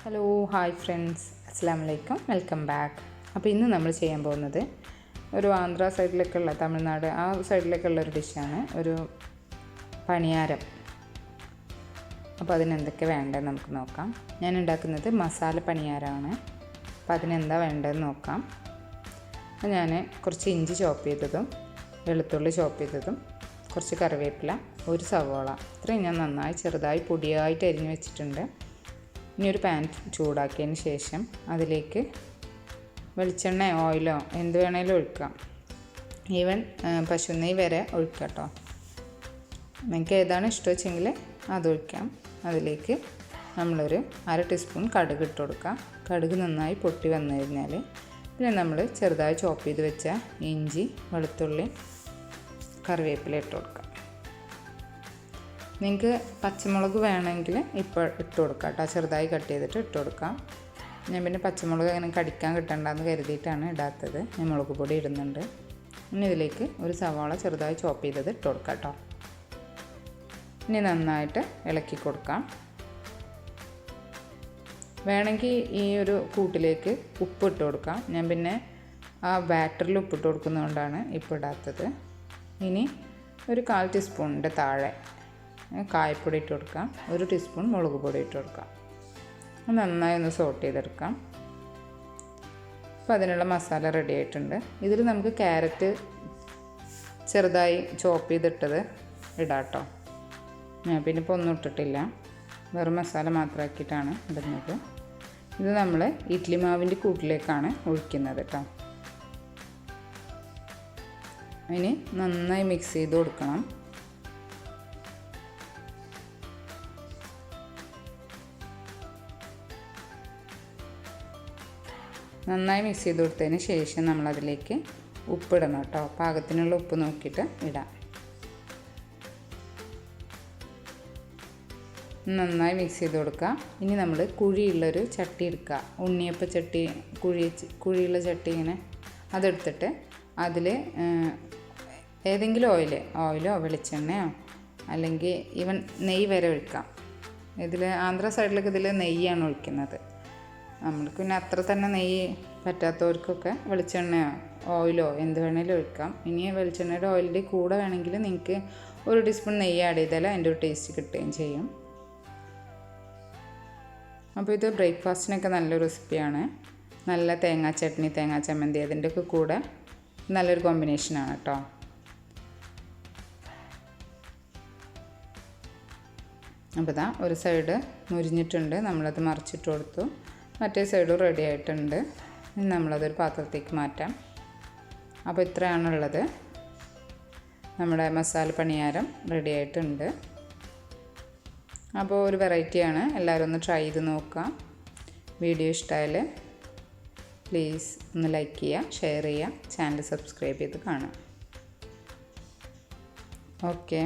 Hello hi friends, അസ്സലാമു അലൈക്കും, welcome back. അപ്പോൾ ഇന്ന് നമ്മൾ ചെയ്യാൻ പോകുന്നത് ഒരു ആന്ധ്ര സൈഡിലേക്കുള്ള, തമിഴ്നാട് ആ സൈഡിലേക്കുള്ള ഒരു ഡിഷാണ്, ഒരു പണിയാരം. അപ്പോൾ അതിനെന്തൊക്കെ വേണ്ടതെന്ന് നമുക്ക് നോക്കാം. ഞാൻ ഉണ്ടാക്കുന്നത് മസാല പണിയാരമാണ്. അപ്പോൾ അതിനെന്താ വേണ്ടതെന്ന് നോക്കാം. അപ്പോൾ ഞാൻ കുറച്ച് ഇഞ്ചി ചോപ്പ് ചെയ്തതും വെളുത്തുള്ളി ചോപ്പ് ചെയ്തതും കുറച്ച് കറിവേപ്പില, ഒരു സവോള, ഇത്രയും ഞാൻ നന്നായി ചെറുതായി പൊടിയായിട്ട് അരിഞ്ഞ് വെച്ചിട്ടുണ്ട്. ഇനി ഒരു പാൻ ചൂടാക്കിയതിന് ശേഷം അതിലേക്ക് വെളിച്ചെണ്ണ, ഓയിലോ എന്ത് വേണേലും ഒഴിക്കാം. ഈവൻ പശുനെയ്യ് വരെ ഒഴിക്കാം കേട്ടോ. നിങ്ങൾക്ക് ഏതാണ് ഇഷ്ടം വെച്ചെങ്കിൽ അതൊഴിക്കാം. അതിലേക്ക് നമ്മളൊരു 1/2 ടീസ്പൂൺ കടുക് ഇട്ട് കൊടുക്കാം. കടുക് നന്നായി പൊട്ടി വന്നു കഴിഞ്ഞാൽ പിന്നെ നമ്മൾ ചെറുതായി ചോപ്പ് ചെയ്ത് വെച്ച ഇഞ്ചി, വെളുത്തുള്ളി, കറിവേപ്പില ഇട്ട് കൊടുക്കാം. നിങ്ങൾക്ക് പച്ചമുളക് വേണമെങ്കിൽ ഇപ്പോൾ ഇട്ട് കൊടുക്കാം കേട്ടോ. ചെറുതായി കട്ട് ചെയ്തിട്ട് ഇട്ട് കൊടുക്കാം. ഞാൻ പിന്നെ പച്ചമുളക് അങ്ങനെ കടിക്കാൻ കിട്ടണ്ടെന്ന് കരുതിയിട്ടാണ് ഇടാത്തത്. ഞാൻ മുളക് പൊടി ഇടുന്നുണ്ട്. ഇനി ഇതിലേക്ക് ഒരു സവാള ചെറുതായി ചോപ്പ് ചെയ്തത് ഇട്ട് കൊടുക്കാം കേട്ടോ. ഇനി നന്നായിട്ട് ഇളക്കി കൊടുക്കാം. വേണമെങ്കിൽ ഈ ഒരു കൂട്ടിലേക്ക് ഉപ്പ് ഇട്ട് കൊടുക്കാം. ഞാൻ പിന്നെ ആ ബാറ്ററിൽ ഉപ്പിട്ട് കൊടുക്കുന്നതുകൊണ്ടാണ് ഇപ്പോൾ ഇടാത്തത്. ഇനി ഒരു 1/4 ടീസ്പൂണിൻ്റെ താഴെ കായപ്പൊടി ഇട്ട് കൊടുക്കാം. 1 ടീസ്പൂൺ മുളക് പൊടി ഇട്ട് കൊടുക്കാം. നന്നായി ഒന്ന് സോട്ട് ചെയ്തെടുക്കാം. അപ്പോൾ അതിനുള്ള മസാല റെഡി ആയിട്ടുണ്ട്. ഇതിൽ നമുക്ക് ക്യാരറ്റ് ചെറുതായി ചോപ്പ് ചെയ്തിട്ടത് ഇടാം കേട്ടോ. ഞാൻ പിന്നെ ഇപ്പോൾ ഒന്നും ഇട്ടിട്ടില്ല, വെറും മസാല മാത്രമാക്കിയിട്ടാണ് ഇടുന്നത്. ഇത് നമ്മൾ ഇഡ്ഡലി മാവിൻ്റെ കൂട്ടിലേക്കാണ് ഒഴിക്കുന്നത് കേട്ടോ. ഇനി നന്നായി മിക്സ് ചെയ്ത് കൊടുക്കണം. നന്നായി മിക്സ് ചെയ്ത് കൊടുത്തതിന് ശേഷം നമ്മളതിലേക്ക് ഉപ്പിടണം കേട്ടോ. പാകത്തിനുള്ള ഉപ്പ് നോക്കിയിട്ട് ഇടാം. നന്നായി മിക്സ് ചെയ്ത് കൊടുക്കുക. ഇനി നമ്മൾ കുഴിയുള്ളൊരു ചട്ടി എടുക്കുക. ഉണ്ണിയപ്പ ചട്ടി, കുഴിയുള്ള ചട്ടി ഇങ്ങനെ അതെടുത്തിട്ട് അതിൽ ഏതെങ്കിലും ഓയിലോ വെളിച്ചെണ്ണയോ അല്ലെങ്കിൽ ഈവൻ നെയ്യ് വരെ ഒഴിക്കാം. ഇതിൽ ആന്ധ്ര സൈഡിലൊക്കെ ഇതിൽ നെയ്യാണ് ഒഴിക്കുന്നത്. നമ്മൾക്ക് പിന്നെ അത്ര തന്നെ നെയ്യ് പറ്റാത്തവർക്കൊക്കെ വെളിച്ചെണ്ണയോ ഓയിലോ എന്ത് വേണേലും ഒഴിക്കാം. ഇനി വെളിച്ചെണ്ണയുടെ ഓയിലിൻ്റെ കൂടെ വേണമെങ്കിൽ നിങ്ങൾക്ക് 1 ടീസ്പൂൺ നെയ്യ് ആഡ് ചെയ്താൽ അതിൻ്റെ ഒരു ടേസ്റ്റ് കിട്ടുകയും ചെയ്യും. അപ്പോൾ ഇത് ബ്രേക്ക്ഫാസ്റ്റിനൊക്കെ നല്ലൊരു റെസിപ്പിയാണ്. നല്ല തേങ്ങാ ചട്നി, തേങ്ങാ ചമ്മന്തി അതിൻ്റെയൊക്കെ കൂടെ നല്ലൊരു കോമ്പിനേഷനാണ് കേട്ടോ. അപ്പോൾ ഇതാ ഒരു സൈഡ് മുരിഞ്ഞിട്ടുണ്ട്, നമ്മളത് മറിച്ചിട്ട് കൊടുത്തു. മറ്റേ സൈഡും റെഡി ആയിട്ടുണ്ട്. ഇനി നമ്മളതൊരു പാത്രത്തേക്ക് മാറ്റാം. അപ്പോൾ ഇത്രയാണുള്ളത്. നമ്മുടെ മസാല പണിയാരം റെഡി ആയിട്ടുണ്ട്. അപ്പോൾ ഒരു വെറൈറ്റിയാണ്, എല്ലാവരും ഒന്ന് ട്രൈ ചെയ്ത് നോക്കുക. വീഡിയോ ഇഷ്ടമായാൽ പ്ലീസ് ഒന്ന് ലൈക്ക് ചെയ്യുക, ഷെയർ ചെയ്യുക, ചാനൽ സബ്സ്ക്രൈബ് ചെയ്ത് കാണുക. ഓക്കെ.